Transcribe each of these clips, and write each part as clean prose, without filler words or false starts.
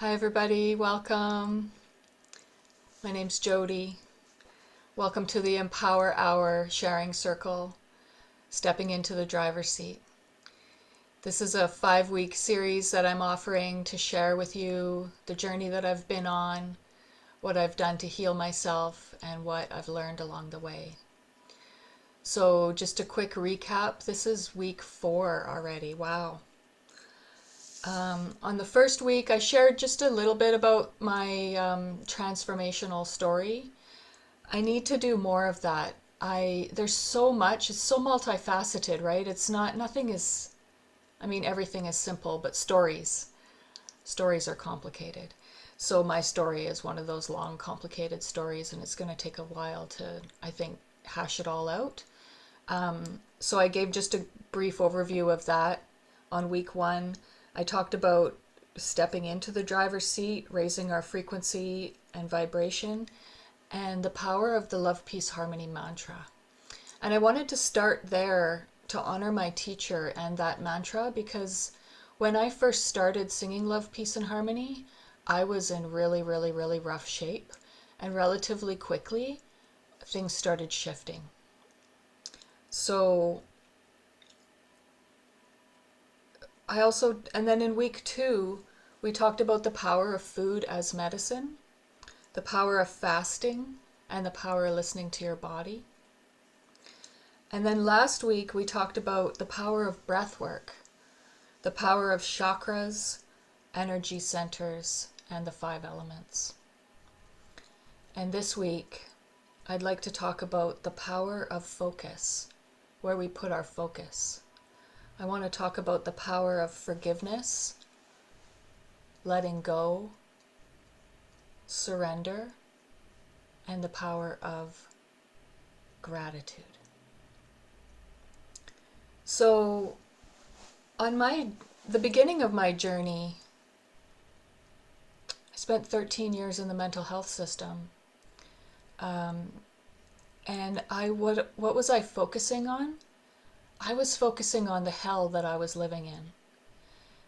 Hi everybody, welcome. My name's Jody. Welcome to the Empower Hour sharing circle, stepping into the driver's seat. This is a 5-week series that I'm offering to share with you the journey that I've been on, what I've done to heal myself, and what I've learned along the way. So just a quick recap, this is week 4 already, wow. On the first week, I shared just a little bit about my transformational story. I need to do more of that. There's so much, it's so multifaceted, right? It's not, nothing is, everything is simple, but stories are complicated. So my story is one of those long, complicated stories, and it's going to take a while to, I think, hash it all out. So I gave just a brief overview of that on week 1. I talked about stepping into the driver's seat, raising our frequency and vibration, and the power of the love, peace, harmony mantra. And I wanted to start there to honor my teacher and that mantra because when I first started singing love, peace, and harmony, I was in really, really, really rough shape. And relatively quickly, things started shifting. So and then in week 2, we talked about the power of food as medicine, the power of fasting, and the power of listening to your body. And then last week, we talked about the power of breath work, the power of chakras, energy centers, and the 5 elements. And this week, I'd like to talk about the power of focus, where we put our focus. I want to talk about the power of forgiveness, letting go, surrender, and the power of gratitude. So, on the beginning of my journey, I spent 13 years in the mental health system. And what was I focusing on? I was focusing on the hell that I was living in.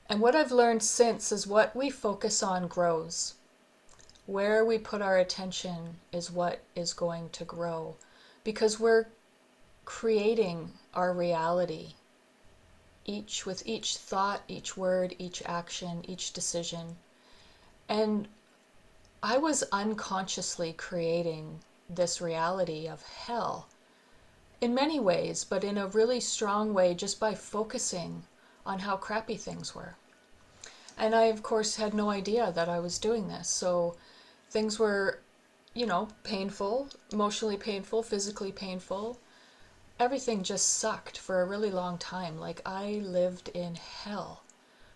And what I've learned since is what we focus on grows. Where we put our attention is what is going to grow, because we're creating our reality. With each thought, each word, each action, each decision. And I was unconsciously creating this reality of hell in many ways, but in a really strong way just by focusing on how crappy things were. And I, of course, had no idea that I was doing this. So things were, painful, emotionally painful, physically painful. Everything just sucked for a really long time. Like I lived in hell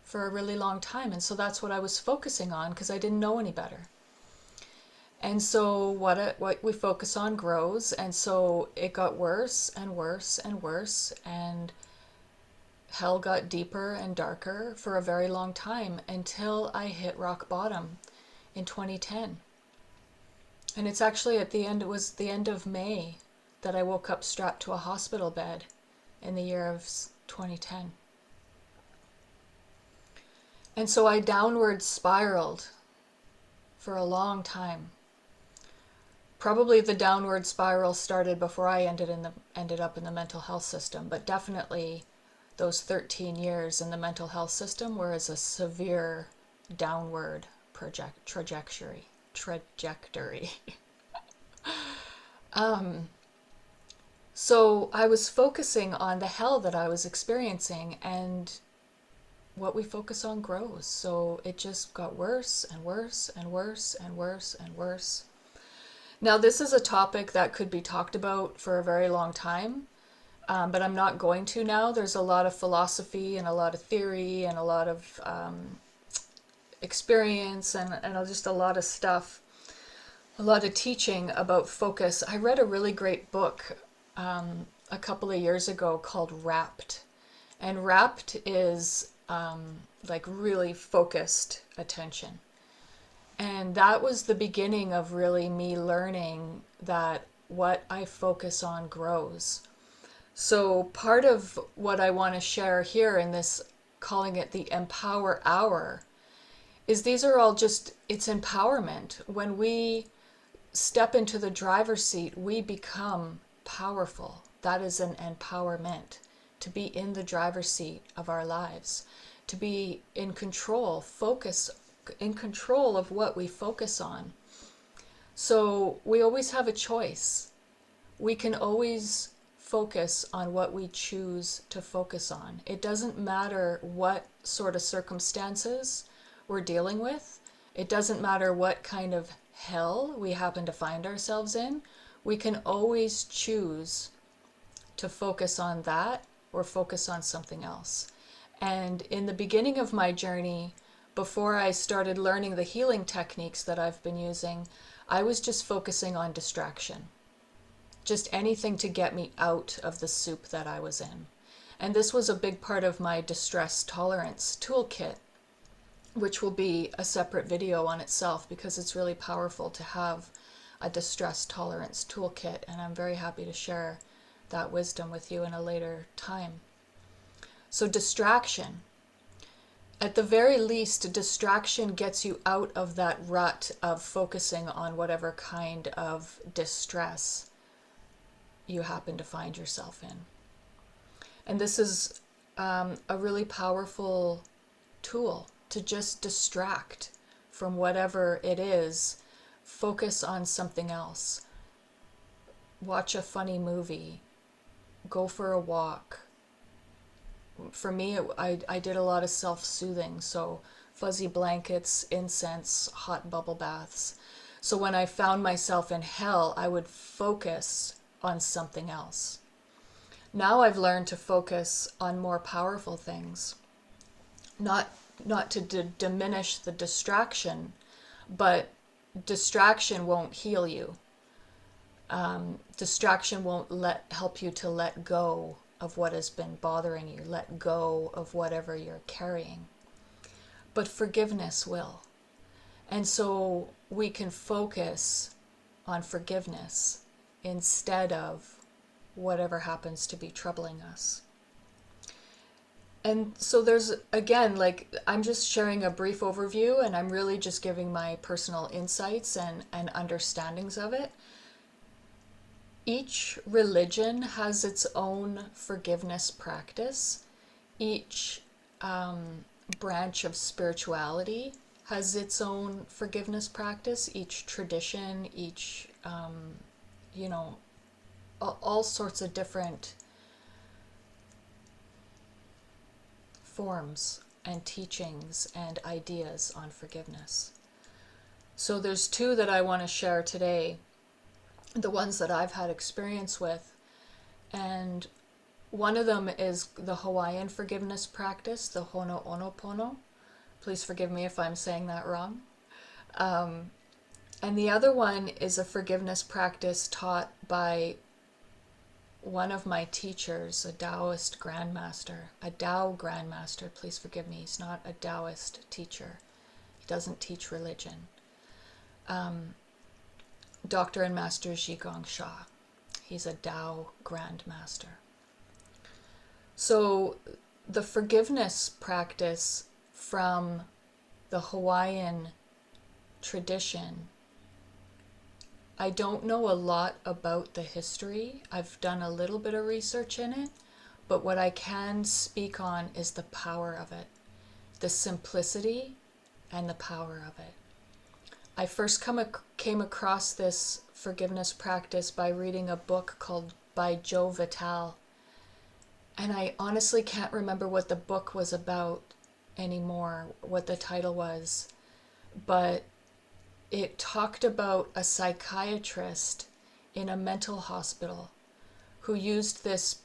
for a really long time. And so that's what I was focusing on because I didn't know any better. And so what we focus on grows, and so it got worse and worse and worse, and hell got deeper and darker for a very long time until I hit rock bottom in 2010. And it's actually it was the end of May that I woke up strapped to a hospital bed in the year of 2010. And so I downward spiraled for a long time. Probably the downward spiral started before I ended up in the mental health system, but definitely those 13 years in the mental health system were as a severe downward trajectory. So I was focusing on the hell that I was experiencing, and what we focus on grows. So it just got worse and worse and worse and worse and worse. Now, this is a topic that could be talked about for a very long time, but I'm not going to now. There's a lot of philosophy and a lot of theory and a lot of experience and just a lot of stuff, a lot of teaching about focus. I read a really great book a couple of years ago called Wrapped. And Wrapped is like really focused attention. And that was the beginning of really me learning that what I focus on grows. So part of what I want to share here in this, calling it the Empower Hour, is these are all just, it's empowerment. When we step into the driver's seat, we become powerful. That is an empowerment, to be in the driver's seat of our lives, to be in control, focus, in control of what we focus on. So we always have a choice. We can always focus on what we choose to focus on. It doesn't matter what sort of circumstances we're dealing with. It doesn't matter what kind of hell we happen to find ourselves in. We can always choose to focus on that or focus on something else. And in the beginning of my journey, before I started learning the healing techniques that I've been using, I was just focusing on distraction. Just anything to get me out of the soup that I was in. And this was a big part of my distress tolerance toolkit, which will be a separate video on itself because it's really powerful to have a distress tolerance toolkit. And I'm very happy to share that wisdom with you in a later time. So distraction. At the very least, distraction gets you out of that rut of focusing on whatever kind of distress you happen to find yourself in. And this is a really powerful tool to just distract from whatever it is. Focus on something else. Watch a funny movie. Go for a walk. For me, I did a lot of self-soothing, so fuzzy blankets, incense, hot bubble baths. So when I found myself in hell, I would focus on something else. Now I've learned to focus on more powerful things. Not to diminish the distraction, but distraction won't heal you. Distraction won't help you to let go of what has been bothering you, let go of whatever you're carrying. But forgiveness will. And so we can focus on forgiveness instead of whatever happens to be troubling us. And so there's, again, like, I'm just sharing a brief overview, and I'm really just giving my personal insights and understandings of it. Each religion has its own forgiveness practice. Each branch of spirituality has its own forgiveness practice. Each tradition, each, all sorts of different forms and teachings and ideas on forgiveness. So there's two that I want to share today, the ones that I've had experience with. And one of them is the Hawaiian forgiveness practice, the Ho'onopono. Please forgive me if I'm saying that wrong. And the other one is a forgiveness practice taught by one of my teachers, a Taoist grandmaster, a Tao grandmaster. Please forgive me, he's not a Taoist teacher. He doesn't teach religion. Dr. and Master Zhigong Sha. He's a Tao grandmaster. So the forgiveness practice from the Hawaiian tradition, I don't know a lot about the history. I've done a little bit of research in it, but what I can speak on is the power of it, the simplicity and the power of it. I first came across this forgiveness practice by reading a book called by Joe Vitale. And I honestly can't remember what the book was about anymore, what the title was. But it talked about a psychiatrist in a mental hospital who used this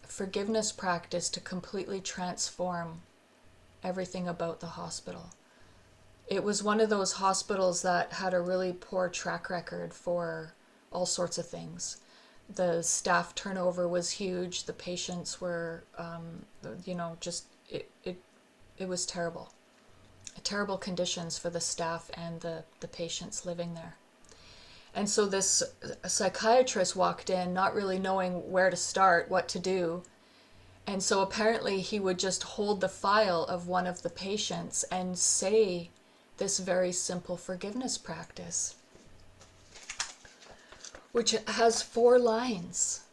forgiveness practice to completely transform everything about the hospital. It was one of those hospitals that had a really poor track record for all sorts of things. The staff turnover was huge. The patients were, it was terrible. Terrible conditions for the staff and the patients living there. And so this psychiatrist walked in, not really knowing where to start, what to do. And so apparently he would just hold the file of one of the patients and say this very simple forgiveness practice, which has 4 lines.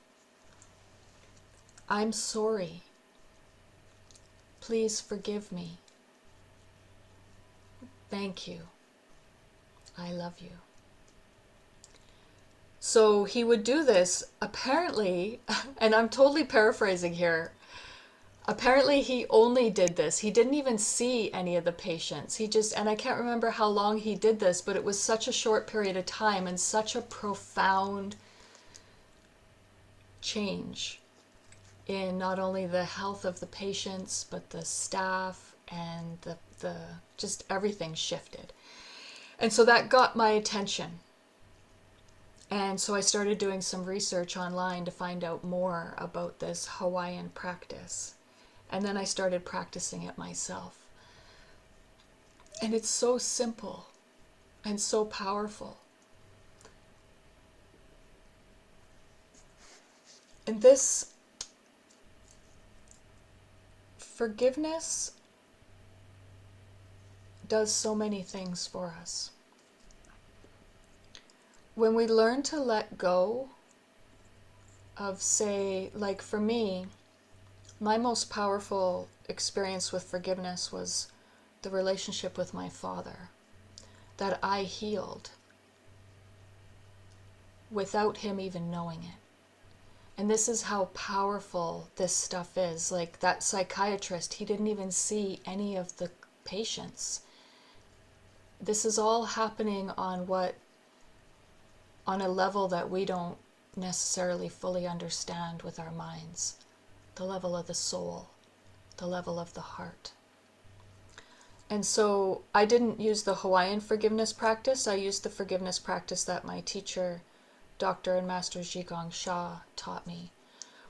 I'm sorry. Please forgive me. Thank you. I love you. So he would do this, apparently, and I'm totally paraphrasing here. Apparently he only did this. He didn't even see any of the patients. And I can't remember how long he did this, but it was such a short period of time and such a profound change in not only the health of the patients, but the staff, and the just everything shifted. And so that got my attention. And so I started doing some research online to find out more about this Hawaiian practice. And then I started practicing it myself. And it's so simple and so powerful. And this forgiveness does so many things for us. When we learn to let go of, say, like for me, my most powerful experience with forgiveness was the relationship with my father, that I healed without him even knowing it. And this is how powerful this stuff is. Like that psychiatrist, he didn't even see any of the patients. This is all happening on a level that we don't necessarily fully understand with our minds. The level of the soul, the level of the heart. And so I didn't use the Hawaiian forgiveness practice. I used the forgiveness practice that my teacher, Dr. and Master Zhigong Sha, taught me,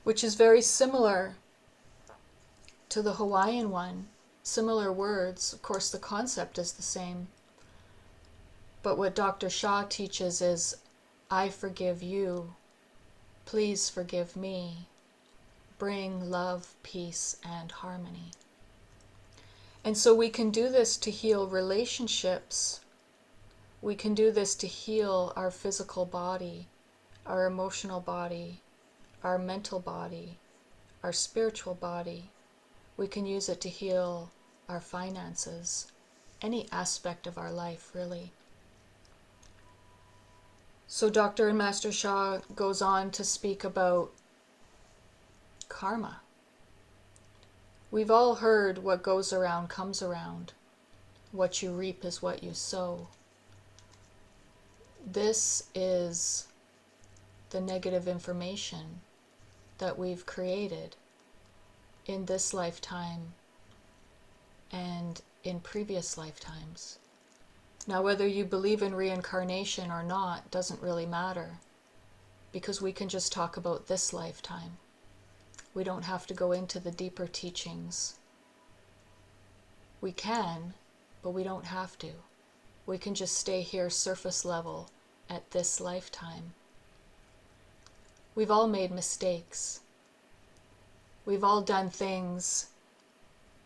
which is very similar to the Hawaiian one. Similar words. Of course, the concept is the same. But what Dr. Sha teaches is, I forgive you. Please forgive me. Bring love, peace, and harmony. And so we can do this to heal relationships. We can do this to heal our physical body, our emotional body, our mental body, our spiritual body. We can use it to heal our finances, any aspect of our life, really. So Dr. and Master Sha goes on to speak about karma. We've all heard what goes around comes around. What you reap is what you sow. This is the negative information that we've created in this lifetime and in previous lifetimes. Now, whether you believe in reincarnation or not doesn't really matter, because we can just talk about this lifetime. We don't have to go into the deeper teachings. We can, but we don't have to. We can just stay here surface level at this lifetime. We've all made mistakes. We've all done things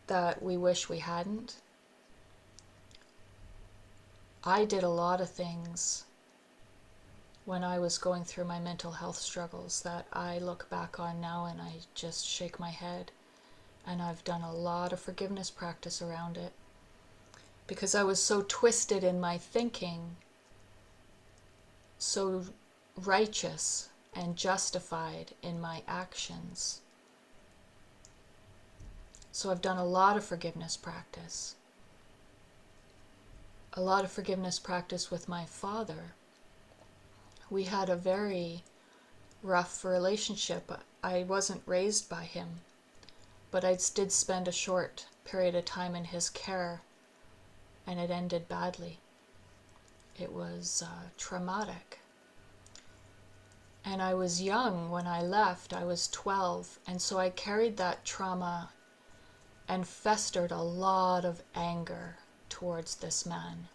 that we wish we hadn't. I did a lot of things when I was going through my mental health struggles that I look back on now and I just shake my head. And I've done a lot of forgiveness practice around it, because I was so twisted in my thinking, so righteous and justified in my actions. So I've done a lot of forgiveness practice. A lot of forgiveness practice with my father. We had a very rough relationship. I wasn't raised by him, but I did spend a short period of time in his care, and it ended badly. It was traumatic. And I was young when I left. I was 12, and so I carried that trauma and festered a lot of anger towards this man.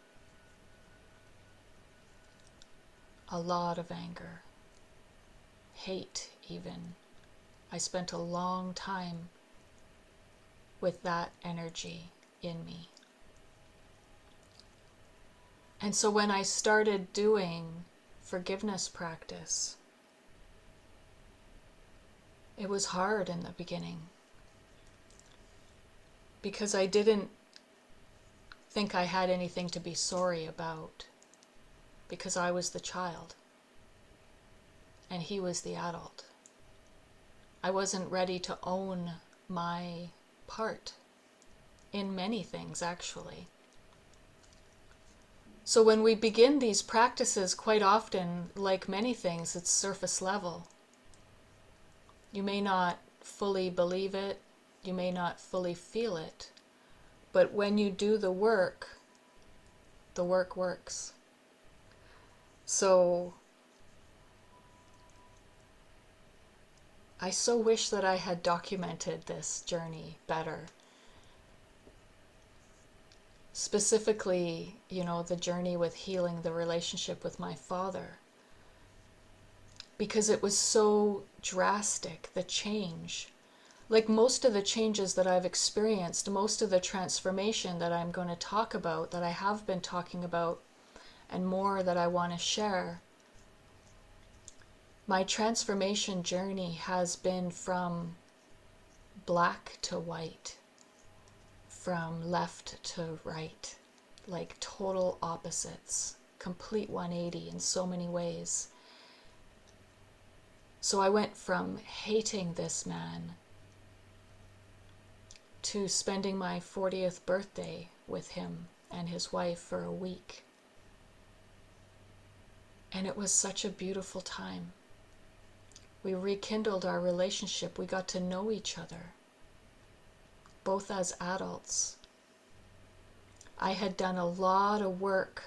A lot of anger. Hate, even. I spent a long time with that energy in me. And so when I started doing forgiveness practice, it was hard in the beginning because I didn't think I had anything to be sorry about, because I was the child and he was the adult. I wasn't ready to own my part in many things, actually. So when we begin these practices, quite often, like many things, it's surface level. You may not fully believe it, you may not fully feel it, but when you do the work works. So I so wish that I had documented this journey better. Specifically, the journey with healing the relationship with my father. Because it was so drastic, the change. Like most of the changes that I've experienced, most of the transformation that I'm going to talk about, that I have been talking about, and more that I want to share, my transformation journey has been from black to white, from left to right, like total opposites, complete 180 in so many ways. So I went from hating this man to spending my 40th birthday with him and his wife for a week. And it was such a beautiful time. We rekindled our relationship. We got to know each other, both as adults. I had done a lot of work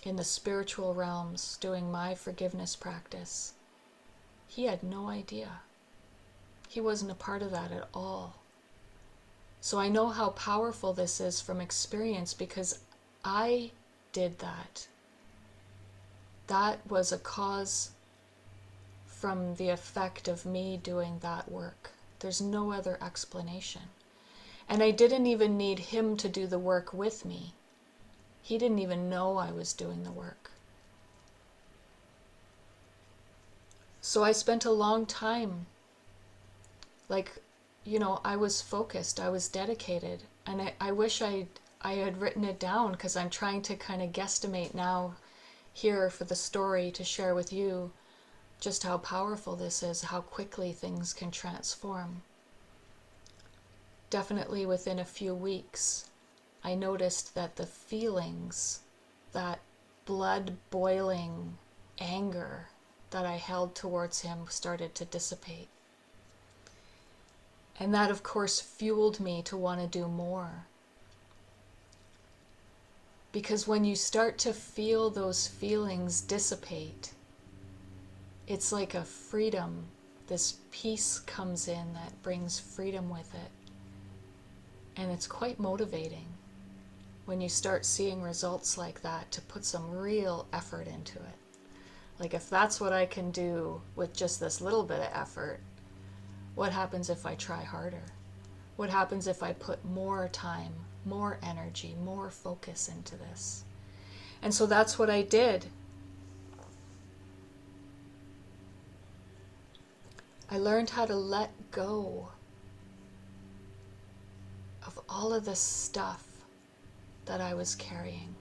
in the spiritual realms doing my forgiveness practice. He had no idea. He wasn't a part of that at all. So I know how powerful this is from experience, because I did that. That was a cause from the effect of me doing that work. There's no other explanation. And I didn't even need him to do the work with me. He didn't even know I was doing the work. So I spent a long time, I was focused, I was dedicated, and I wish I had written it down, because I'm trying to kind of guesstimate now here for the story to share with you just how powerful this is, how quickly things can transform. Definitely within a few weeks, I noticed that the feelings, that blood-boiling anger that I held towards him started to dissipate. And that, of course, fueled me to want to do more. Because when you start to feel those feelings dissipate, it's like a freedom. This peace comes in that brings freedom with it. And it's quite motivating when you start seeing results like that, to put some real effort into it. Like, if that's what I can do with just this little bit of effort, what happens if I try harder? What happens if I put more time, more energy, more focus into this? And so that's what I did. I learned how to let go of all of the stuff that I was carrying.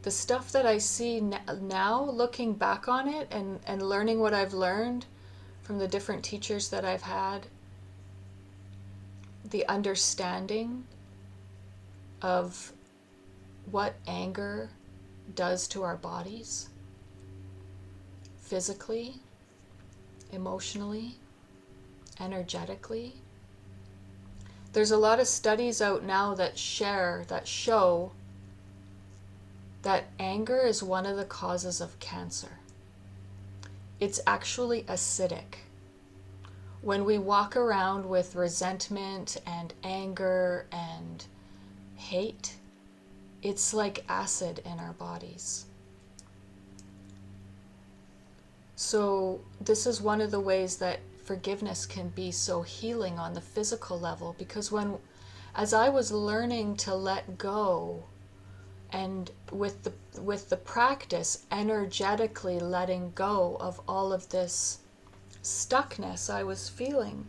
The stuff that I see now, looking back on it and learning what I've learned from the different teachers that I've had, the understanding of what anger does to our bodies, physically, emotionally, energetically. There's a lot of studies out now that show that anger is one of the causes of cancer. It's actually acidic. When we walk around with resentment and anger and hate, it's like acid in our bodies. So this is one of the ways that forgiveness can be so healing on the physical level, because as I was learning to let go and with the practice, energetically letting go of all of this stuckness I was feeling.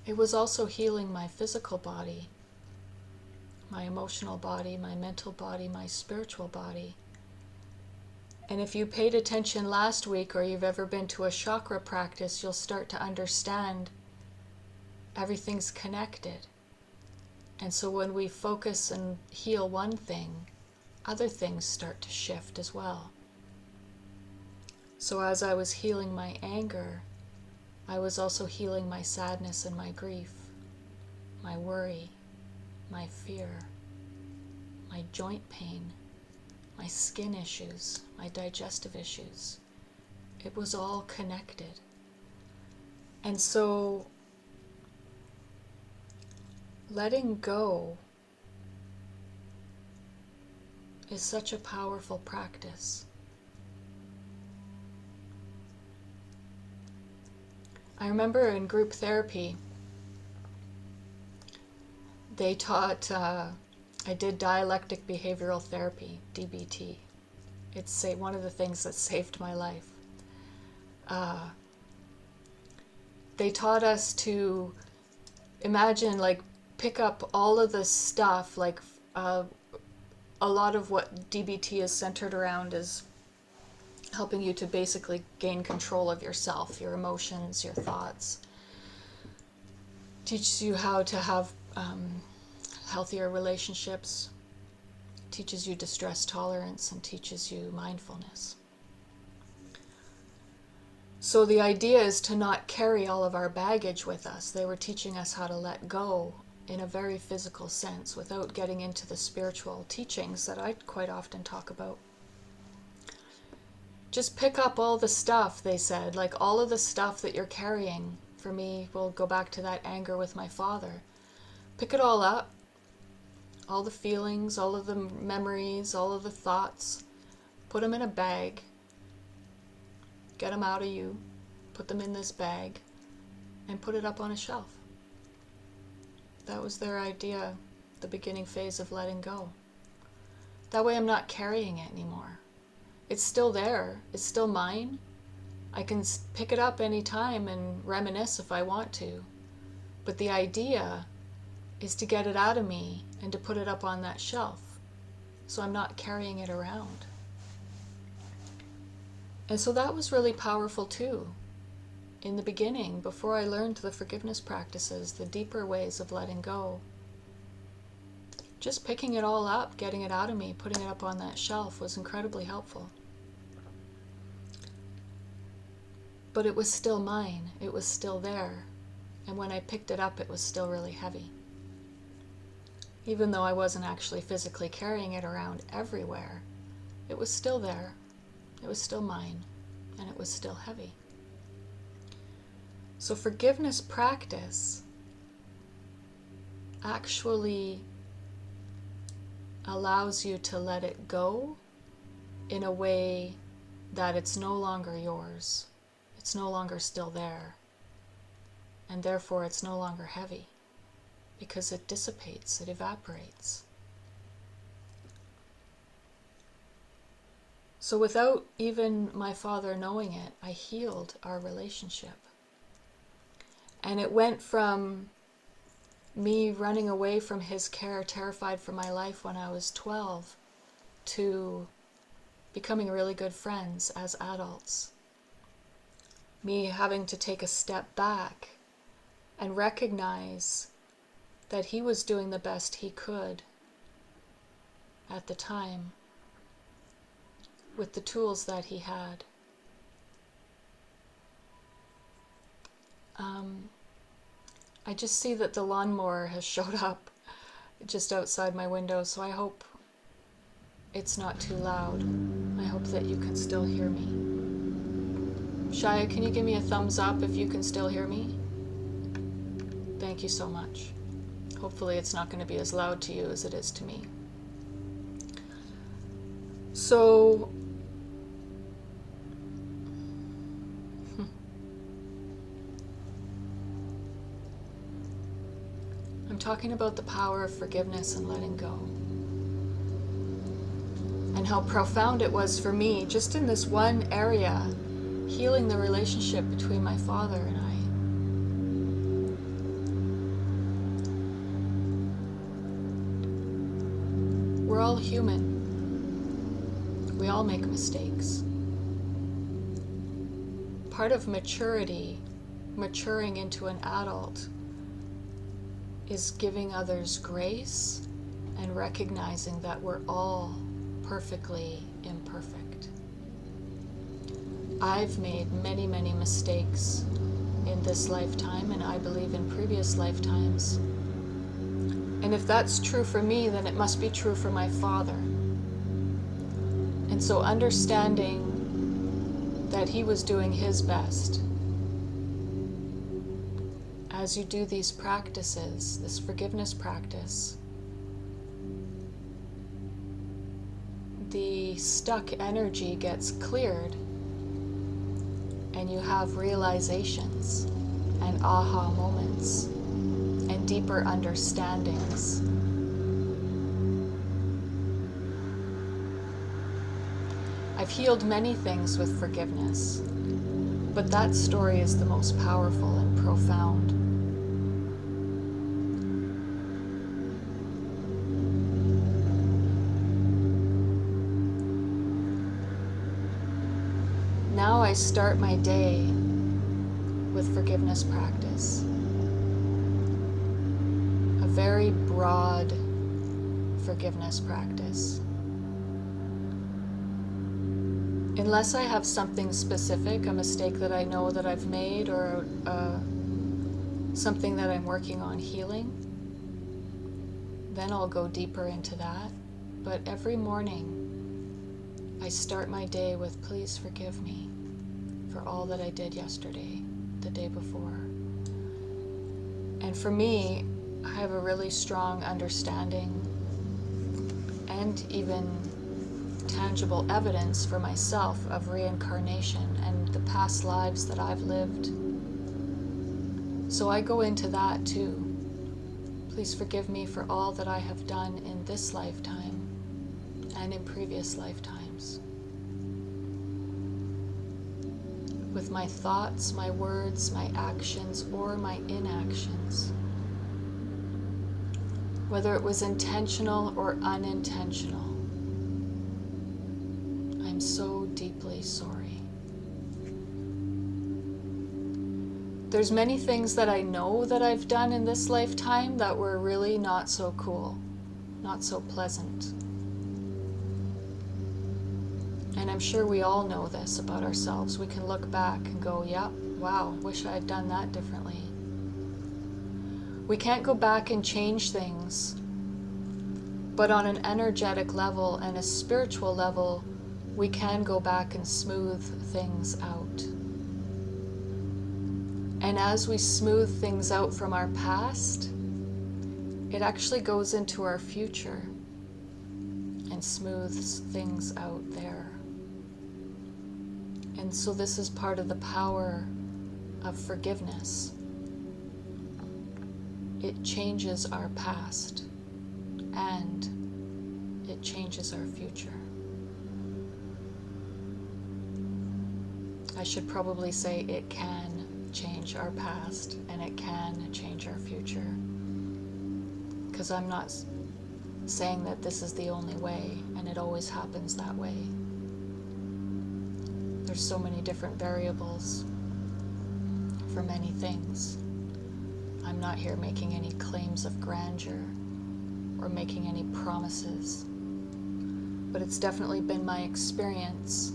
It was also healing my physical body, my emotional body, my mental body, my spiritual body. And if you paid attention last week, or you've ever been to a chakra practice, you'll start to understand everything's connected. And so when we focus and heal one thing, other things start to shift as well. So as I was healing my anger, I was also healing my sadness and my grief, my worry, my fear, my joint pain, my skin issues, my digestive issues. It was all connected. And so letting go is such a powerful practice. I remember in group therapy, they taught, I did dialectic behavioral therapy, DBT. It's one of the things that saved my life. They taught us to imagine, like, pick up all of the stuff, like a lot of what DBT is centered around is helping you to basically gain control of yourself, your emotions, your thoughts. Teaches you how to have healthier relationships, teaches you distress tolerance, and teaches you mindfulness. So the idea is to not carry all of our baggage with us. They were teaching us how to let go in a very physical sense without getting into the spiritual teachings that I quite often talk about. Just pick up all the stuff, they said, like all of the stuff that you're carrying. For me, we'll go back to that anger with my father. Pick it all up, all the feelings, all of the memories, all of the thoughts. Put them in a bag. Get them out of you. Put them in this bag and put it up on a shelf. That was their idea, the beginning phase of letting go. That way I'm not carrying it anymore. It's still there. It's still mine. I can pick it up anytime and reminisce if I want to. But the idea is to get it out of me and to put it up on that shelf, so I'm not carrying it around. And so that was really powerful too. In the beginning, before I learned the forgiveness practices, the deeper ways of letting go, just picking it all up, getting it out of me, putting it up on that shelf was incredibly helpful. But it was still mine. It was still there. And when I picked it up, it was still really heavy. Even though I wasn't actually physically carrying it around everywhere, it was still there. It was still mine, and it was still heavy. So forgiveness practice actually allows you to let it go in a way that it's no longer yours. It's no longer still there. And therefore it's no longer heavy, because it dissipates, it evaporates. So without even my father knowing it, I healed our relationship. And it went from me running away from his care, terrified for my life when I was 12, to becoming really good friends as adults. Me having to take a step back and recognize that he was doing the best he could at the time with the tools that he had. I just see that the lawnmower has showed up just outside my window, so I hope it's not too loud. I hope that you can still hear me. Shia, can you give me a thumbs up if you can still hear me? Thank you so much. Hopefully it's not going to be as loud to you as it is to me. So, I'm talking about the power of forgiveness and letting go. And how profound it was for me, just in this one area, healing the relationship between my father and I. We're all human. We all make mistakes. Part of maturity, maturing into an adult, is giving others grace and recognizing that we're all perfectly imperfect. I've made many, many mistakes in this lifetime, and I believe in previous lifetimes. And if that's true for me, then it must be true for my father. And so understanding that he was doing his best, as you do these practices, this forgiveness practice, the stuck energy gets cleared and you have realizations and aha moments and deeper understandings. I've healed many things with forgiveness, but that story is the most powerful and profound. Now I start my day with forgiveness practice. A very broad forgiveness practice. Unless I have something specific, a mistake that I know that I've made, or something that I'm working on healing, then I'll go deeper into that. But every morning, I start my day with, please forgive me for all that I did yesterday, the day before. And for me, I have a really strong understanding and even tangible evidence for myself of reincarnation and the past lives that I've lived. So I go into that too. Please forgive me for all that I have done in this lifetime and in previous lifetimes. With my thoughts, my words, my actions, or my inactions. Whether it was intentional or unintentional. I'm so deeply sorry. There's many things that I know that I've done in this lifetime that were really not so cool, not so pleasant. And I'm sure we all know this about ourselves. We can look back and go, yep, wow, wish I had done that differently. We can't go back and change things, but on an energetic level and a spiritual level, we can go back and smooth things out. And as we smooth things out from our past, it actually goes into our future and smooths things out there. And so this is part of the power of forgiveness. It changes our past and it changes our future. I should probably say it can change our past and it can change our future. Because I'm not saying that this is the only way and it always happens that way. There's so many different variables for many things. I'm not here making any claims of grandeur or making any promises, but it's definitely been my experience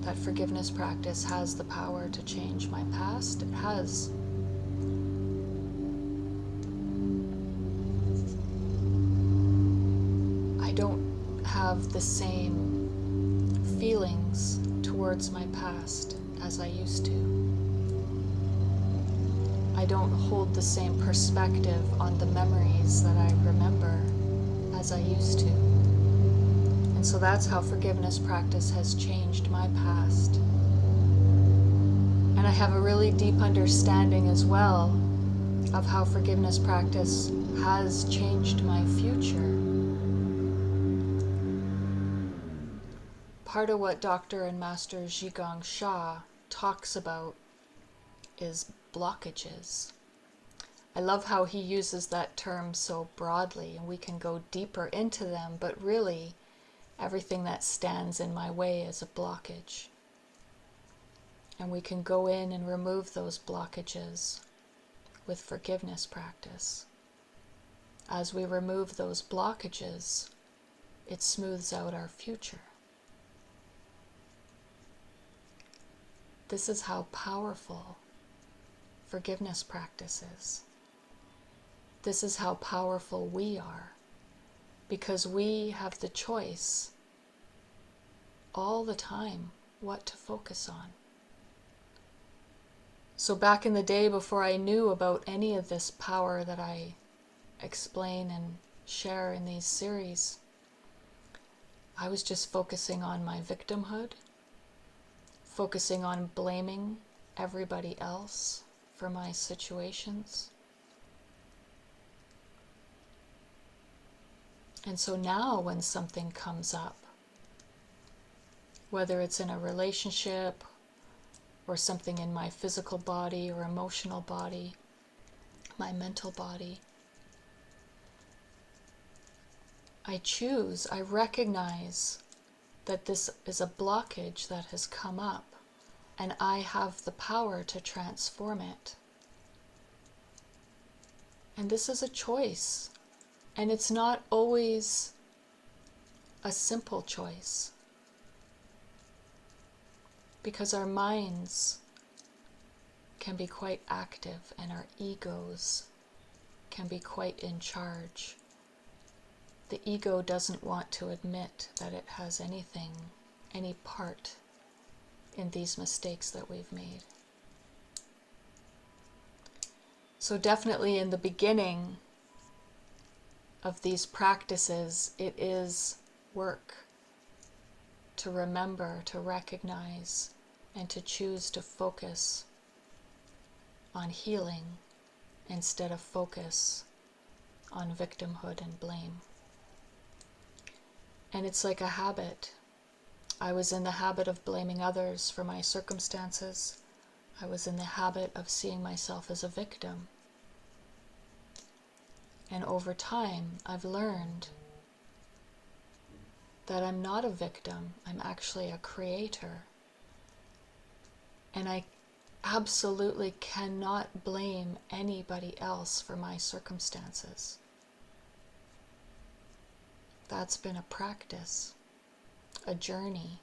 that forgiveness practice has the power to change my past. It has. I don't have the same feelings towards my past as I used to. I don't hold the same perspective on the memories that I remember as I used to. And so that's how forgiveness practice has changed my past. And I have a really deep understanding as well of how forgiveness practice has changed my future. Part of what Dr. and Master Zhigong Sha talks about is blockages. I love how he uses that term so broadly, and we can go deeper into them, but really everything that stands in my way is a blockage. And we can go in and remove those blockages with forgiveness practice. As we remove those blockages, it smooths out our future. This is how powerful forgiveness practice is. This is how powerful we are, because we have the choice all the time what to focus on. So back in the day, before I knew about any of this power that I explain and share in these series, I was just focusing on my victimhood, focusing on blaming everybody else for my situations. And so now when something comes up, whether it's in a relationship or something in my physical body or emotional body, my mental body, I recognize that this is a blockage that has come up, and I have the power to transform it. And this is a choice, and it's not always a simple choice, because our minds can be quite active and our egos can be quite in charge. The ego doesn't want to admit that it has any part in these mistakes that we've made. So definitely in the beginning of these practices, it is work to remember, to recognize, and to choose to focus on healing instead of focus on victimhood and blame. And it's like a habit. I was in the habit of blaming others for my circumstances. I was in the habit of seeing myself as a victim. And over time, I've learned that I'm not a victim. I'm actually a creator. And I absolutely cannot blame anybody else for my circumstances. That's been a practice, a journey,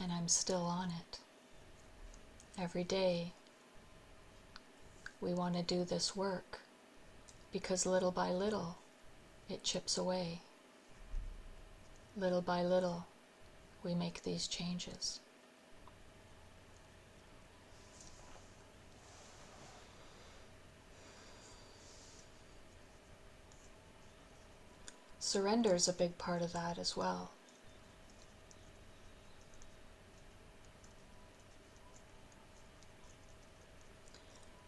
and I'm still on it. Every day, we want to do this work, because little by little, it chips away. Little by little, we make these changes. Surrender is a big part of that as well.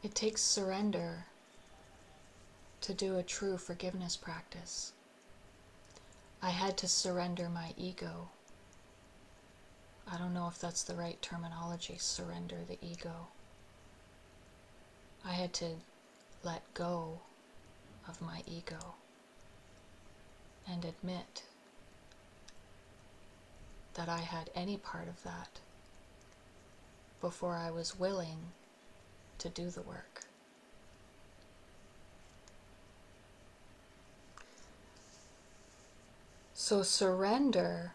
It takes surrender to do a true forgiveness practice. I had to surrender my ego. I don't know if that's the right terminology, surrender the ego. I had to let go of my ego and admit that I had any part of that before I was willing to do the work. So surrender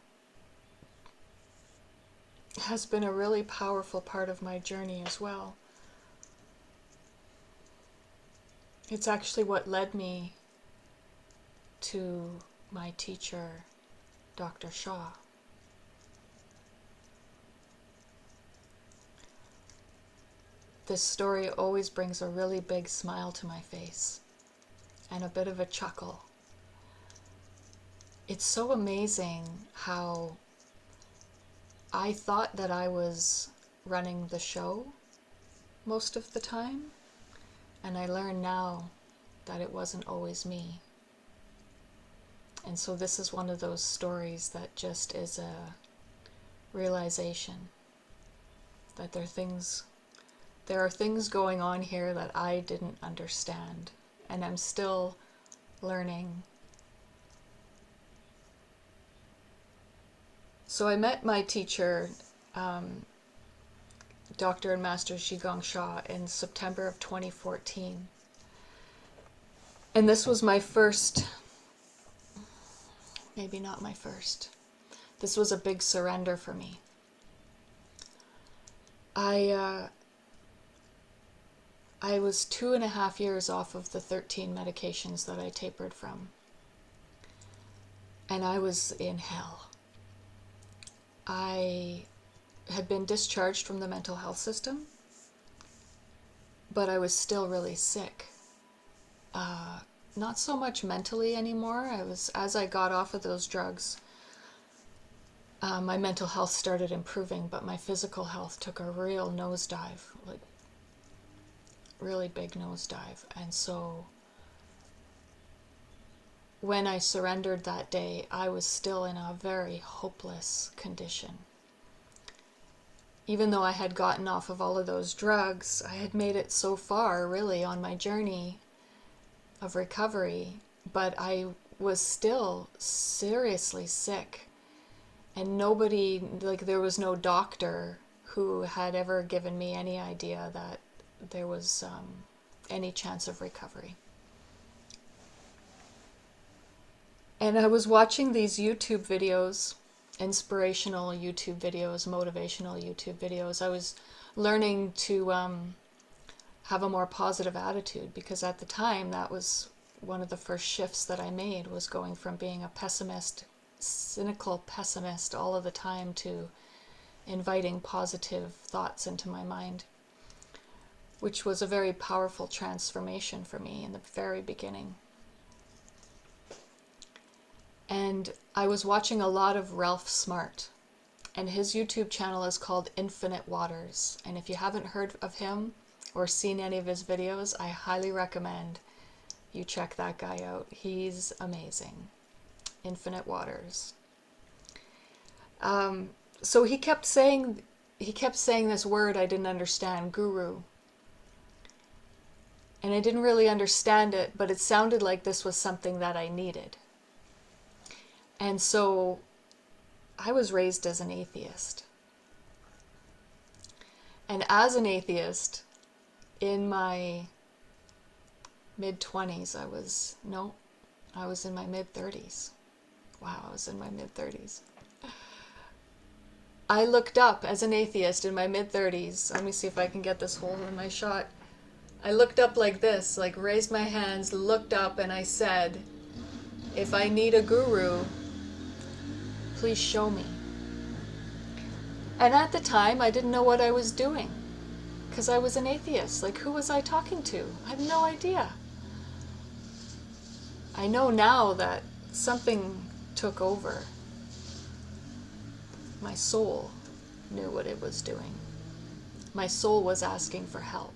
has been a really powerful part of my journey as well. It's actually what led me to my teacher, Dr. Shaw. This story always brings a really big smile to my face and a bit of a chuckle. It's so amazing how I thought that I was running the show most of the time. And I learn now that it wasn't always me. And so this is one of those stories that just is a realization that there are things going on here that I didn't understand, and I'm still learning. So I met my teacher, Dr. and Master Zhigong Sha, in September of 2014. And this was my first, maybe not my first, this was a big surrender for me. I was 2.5 years off of the 13 medications that I tapered from. And I was in hell. I had been discharged from the mental health system, but I was still really sick. Not so much mentally anymore. As I got off of those drugs, my mental health started improving, but my physical health took a real nosedive, like really big nosedive. And so when I surrendered that day, I was still in a very hopeless condition. Even though I had gotten off of all of those drugs, I had made it so far really on my journey of recovery, but I was still seriously sick. And nobody, like there was no doctor who had ever given me any idea that there was any chance of recovery. And I was watching these YouTube videos, inspirational YouTube videos, motivational YouTube videos. I was learning to have a more positive attitude, because at the time that was one of the first shifts that I made, was going from being a pessimist, cynical pessimist all of the time to inviting positive thoughts into my mind, which was a very powerful transformation for me in the very beginning. And I was watching a lot of Ralph Smart, and his YouTube channel is called Infinite Waters. And if you haven't heard of him or seen any of his videos, I highly recommend you check that guy out. He's amazing. Infinite Waters. So he kept saying this word I didn't understand, guru. And I didn't really understand it, but it sounded like this was something that I needed. And so I was raised as an atheist. And as an atheist, in my mid-20s, I was in my mid-30s. Wow, I was in my mid-30s. I looked up as an atheist in my mid-30s. Let me see if I can get this hole in my shot. I looked up like this, like raised my hands, looked up, and I said, if I need a guru, please show me. And at the time, I didn't know what I was doing, because I was an atheist. Like, who was I talking to? I have no idea. I know now that something took over. My soul knew what it was doing. My soul was asking for help.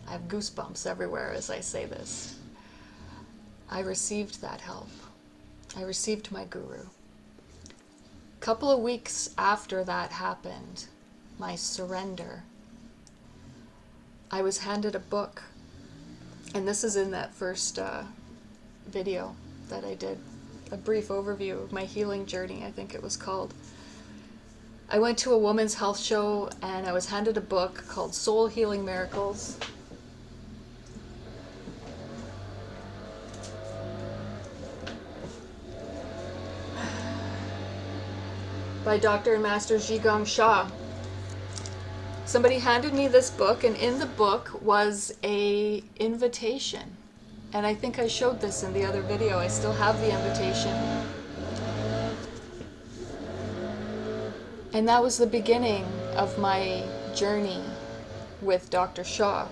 I have goosebumps everywhere as I say this. I received that help. I received my guru. A couple of weeks after that happened, my surrender, I was handed a book. And this is in that first video that I did, a brief overview of my healing journey, I think it was called. I went to a women's health show and I was handed a book called Soul Healing Miracles. By Dr. and Master Zhigong Sha. Somebody handed me this book, and in the book was a invitation. And I think I showed this in the other video. I still have the invitation. And that was the beginning of my journey with Dr. Sha,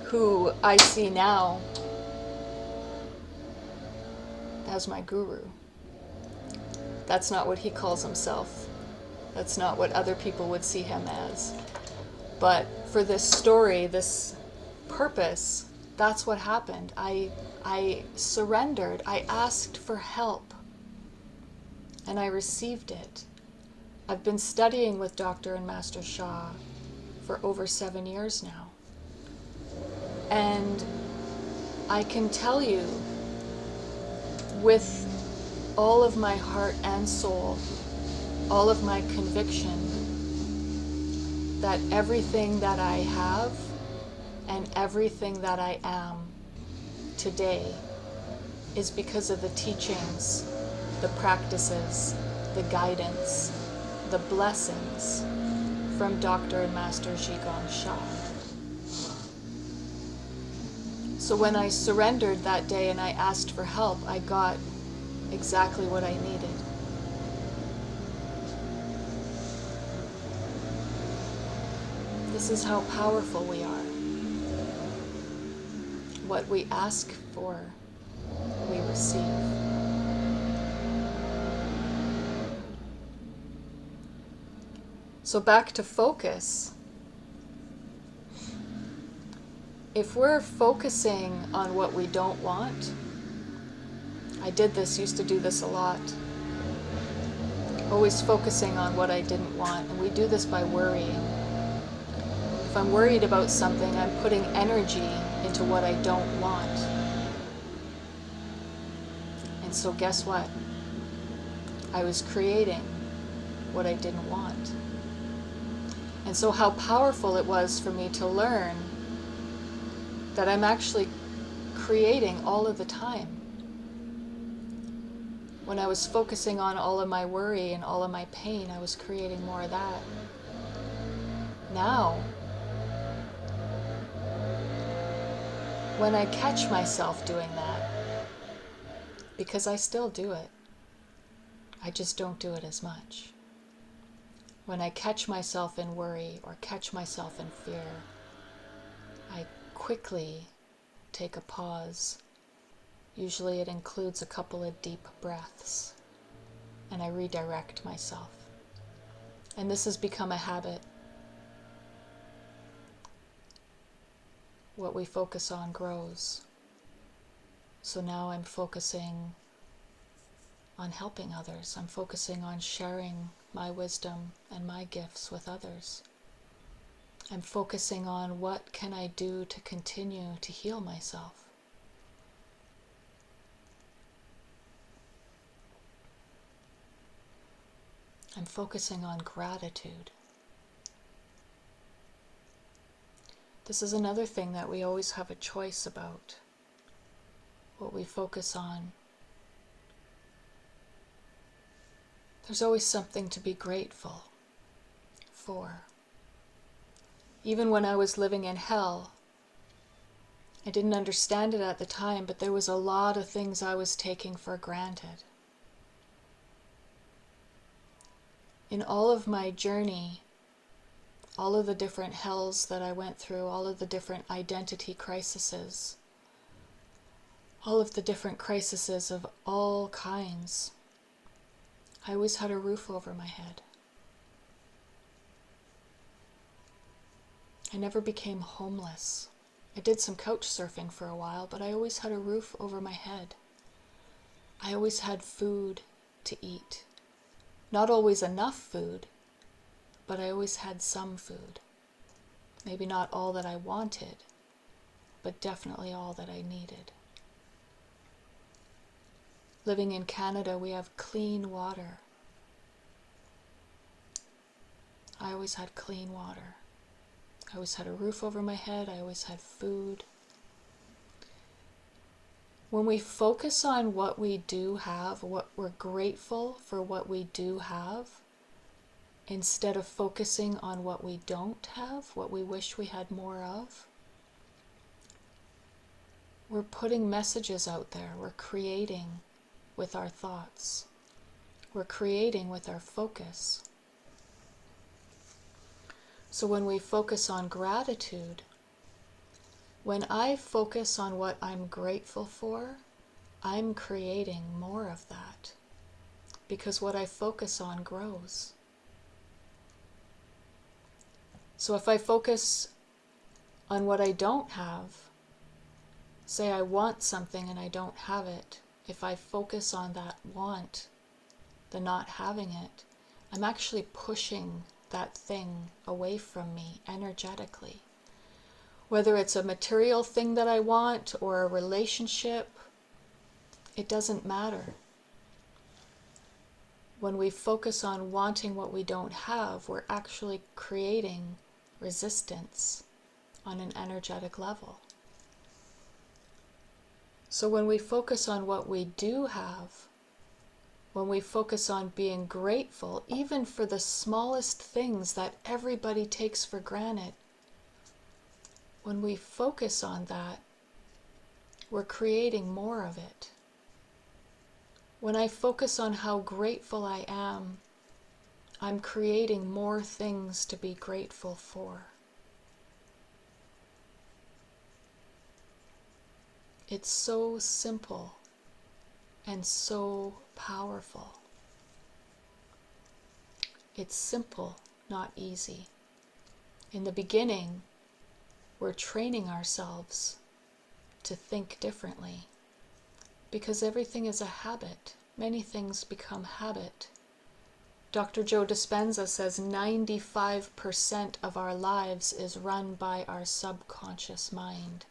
who I see now as my guru. That's not what he calls himself. That's not what other people would see him as. But for this story, this purpose, that's what happened. I surrendered. I asked for help. And I received it. I've been studying with Dr. and Master Shah for over 7 years now. And I can tell you with all of my heart and soul, all of my conviction, that everything that I have and everything that I am today is because of the teachings, the practices, the guidance, the blessings from Dr. and Master Zhigong Shah. So when I surrendered that day and I asked for help, I got exactly what I needed. This is how powerful we are. What we ask for, we receive. So back to focus. If we're focusing on what we don't want, I used to do this a lot. Always focusing on what I didn't want, and we do this by worrying. If I'm worried about something, I'm putting energy into what I don't want. And so guess what? I was creating what I didn't want. And so how powerful it was for me to learn that I'm actually creating all of the time. When I was focusing on all of my worry and all of my pain, I was creating more of that. Now, when I catch myself doing that, because I still do it, I just don't do it as much. When I catch myself in worry or catch myself in fear, I quickly take a pause. Usually it includes a couple of deep breaths, and I redirect myself. And this has become a habit. What we focus on grows. So now I'm focusing on helping others. I'm focusing on sharing my wisdom and my gifts with others. I'm focusing on what can I do to continue to heal myself. I'm focusing on gratitude. This is another thing that we always have a choice about, what we focus on. There's always something to be grateful for. Even when I was living in hell, I didn't understand it at the time, but there was a lot of things I was taking for granted. In all of my journey, all of the different hells that I went through, all of the different identity crises, all of the different crises of all kinds, I always had a roof over my head. I never became homeless. I did some couch surfing for a while, but I always had a roof over my head. I always had food to eat. Not always enough food, but I always had some food. Maybe not all that I wanted, but definitely all that I needed. Living in Canada, we have clean water. I always had clean water. I always had a roof over my head. I always had food. When we focus on what we do have, what we're grateful for what we do have, instead of focusing on what we don't have, what we wish we had more of, we're putting messages out there. We're creating with our thoughts. We're creating with our focus. So when we focus on gratitude, when I focus on what I'm grateful for, I'm creating more of that. Because what I focus on grows. So if I focus on what I don't have, say I want something and I don't have it, if I focus on that want, the not having it, I'm actually pushing that thing away from me energetically. Whether it's a material thing that I want or a relationship, it doesn't matter. When we focus on wanting what we don't have, we're actually creating resistance on an energetic level. So when we focus on what we do have, when we focus on being grateful, even for the smallest things that everybody takes for granted, when we focus on that, we're creating more of it. When I focus on how grateful I am, I'm creating more things to be grateful for. It's so simple and so powerful. It's simple, not easy. In the beginning, we're training ourselves to think differently because everything is a habit. Many things become habit. Dr. Joe Dispenza says 95% of our lives is run by our subconscious mind,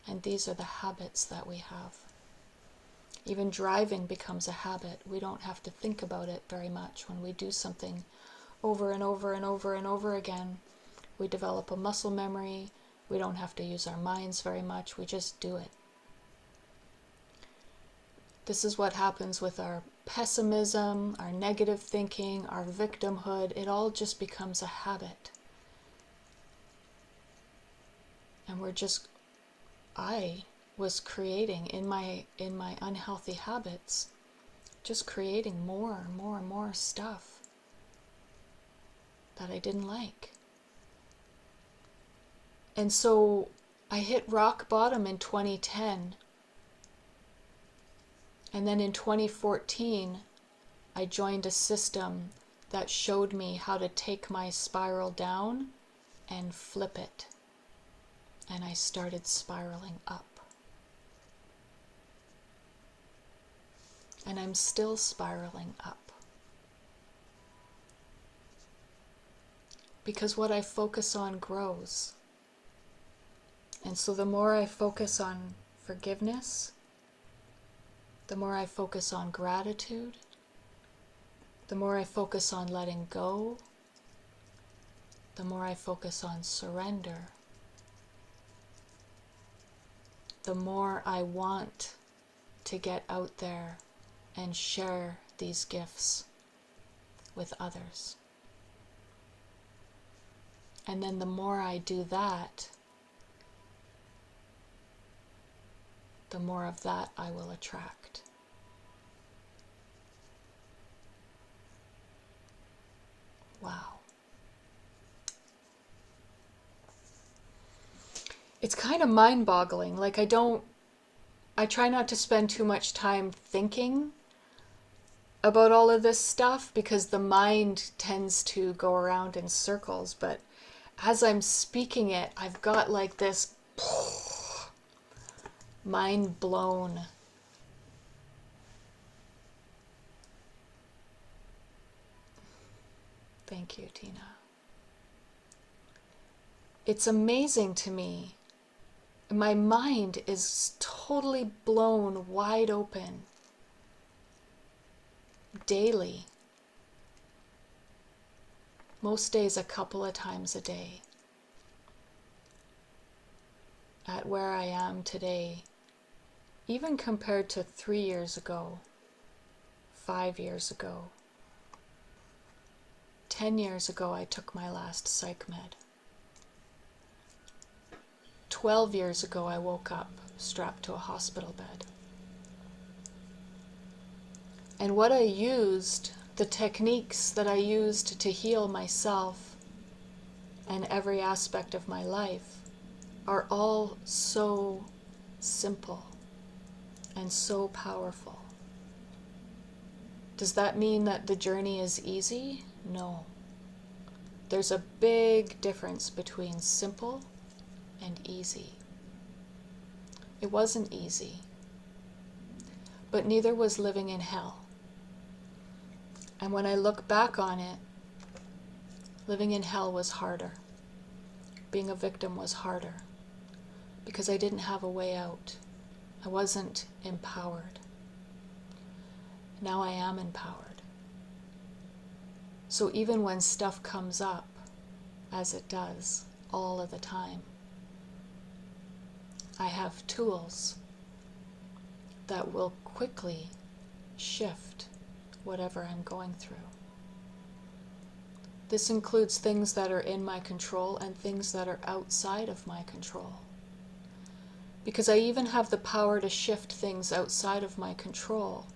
and these are the habits that we have. Even driving becomes a habit. We don't have to think about it very much. When we do something over and over and over and over again, we develop a muscle memory. We don't have to use our minds very much. We just do it. This is what happens with our pessimism, our negative thinking, our victimhood. It all just becomes a habit. And I was creating in my unhealthy habits, just creating more and more and more stuff that I didn't like. And so I hit rock bottom in 2010. And then in 2014, I joined a system that showed me how to take my spiral down and flip it. And I started spiraling up. And I'm still spiraling up. Because what I focus on grows. And so the more I focus on forgiveness, the more I focus on gratitude, the more I focus on letting go, the more I focus on surrender, the more I want to get out there and share these gifts with others. And then the more I do that, the more of that I will attract. Wow. It's kind of mind-boggling. Like I try not to spend too much time thinking about all of this stuff because the mind tends to go around in circles, but as I'm speaking it, I've got like this mind blown. Thank you, Tina. It's amazing to me. My mind is totally blown wide open daily. Most days a couple of times a day. At where I am today, even compared to 3 years ago, 5 years ago, 10 years ago I took my last psych med. 12 years ago I woke up strapped to a hospital bed. And what I used, the techniques that I used to heal myself and every aspect of my life, are all so simple and so powerful. Does that mean that the journey is easy? No. there's a big difference between simple and easy. It wasn't easy, but neither was living in hell. And when I look back on it, living in hell was harder. Being a victim was harder because I didn't have a way out. I wasn't empowered. Now I am empowered. So even when stuff comes up, as it does all of the time, I have tools that will quickly shift whatever I'm going through. This includes things that are in my control and things that are outside of my control. Because I even have the power to shift things outside of my control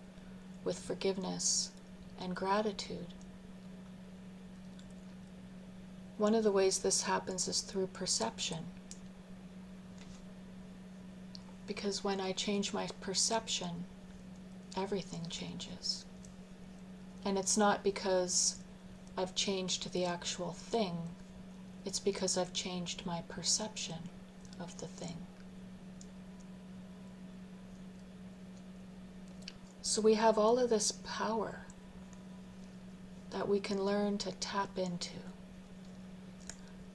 with forgiveness and gratitude. One of the ways this happens is through perception. Because when I change my perception, everything changes. And it's not because I've changed the actual thing, it's because I've changed my perception of the thing. So we have all of this power that we can learn to tap into.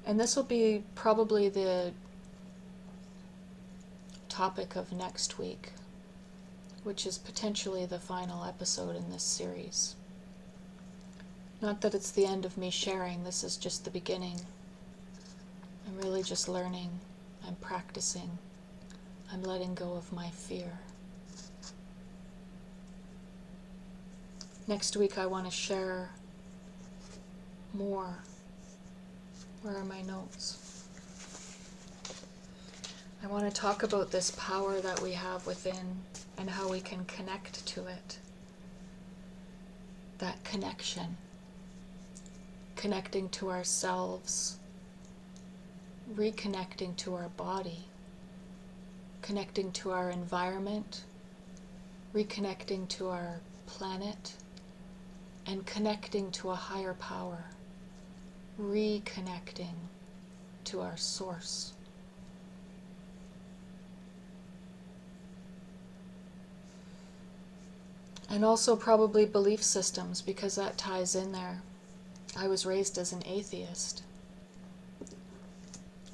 And this will be probably the topic of next week, which is potentially the final episode in this series. Not that it's the end of me sharing, this is just the beginning. I'm really just learning, I'm practicing, I'm letting go of my fear. Next week I want to share more. Where are my notes? I want to talk about this power that we have within and how we can connect to it. That connection. Connecting to ourselves. Reconnecting to our body. Connecting to our environment. Reconnecting to our planet. And connecting to a higher power. Reconnecting to our source. And also probably belief systems, because that ties in there. I was raised as an atheist.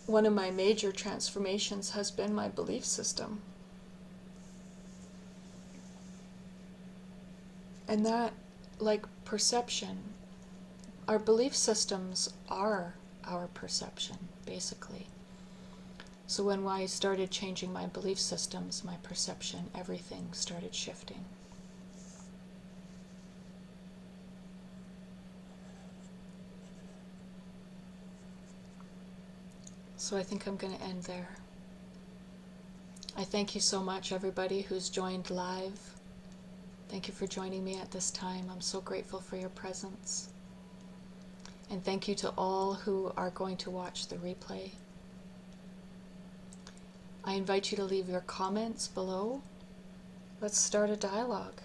One of my major transformations has been my belief system. And that, like perception, our belief systems are our perception, basically. So when I started changing my belief systems, my perception, everything started shifting. So I think I'm going to end there. I thank you so much, everybody who's joined live. Thank you for joining me at this time. I'm so grateful for your presence. And thank you to all who are going to watch the replay. I invite you to leave your comments below. Let's start a dialogue.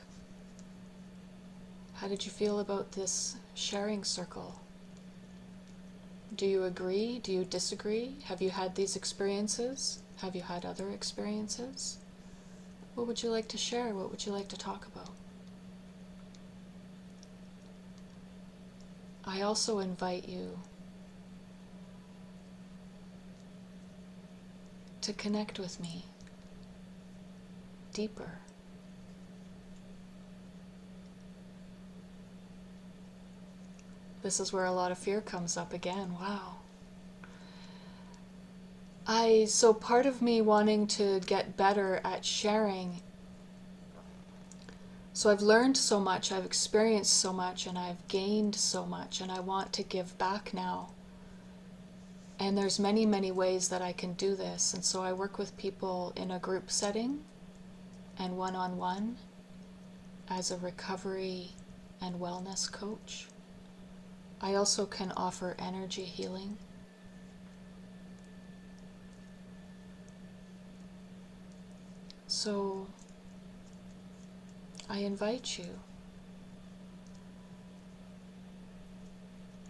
How did you feel about this sharing circle? Do you agree? Do you disagree? Have you had these experiences? Have you had other experiences? What would you like to share? What would you like to talk about? I also invite you to connect with me deeper. This is where a lot of fear comes up again. Wow. So part of me wanting to get better at sharing. So I've learned so much, I've experienced so much, and I've gained so much, and I want to give back now. And there's many, many ways that I can do this. And so I work with people in a group setting and one-on-one as a recovery and wellness coach. I also can offer energy healing. So I invite you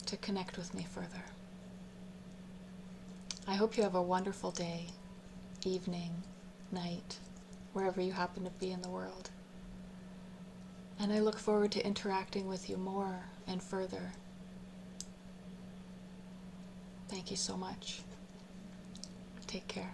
to to connect with me further. I hope you have a wonderful day, evening, night, wherever you happen to be in the world. And I look forward to interacting with you more and further. Thank you so much. Take care.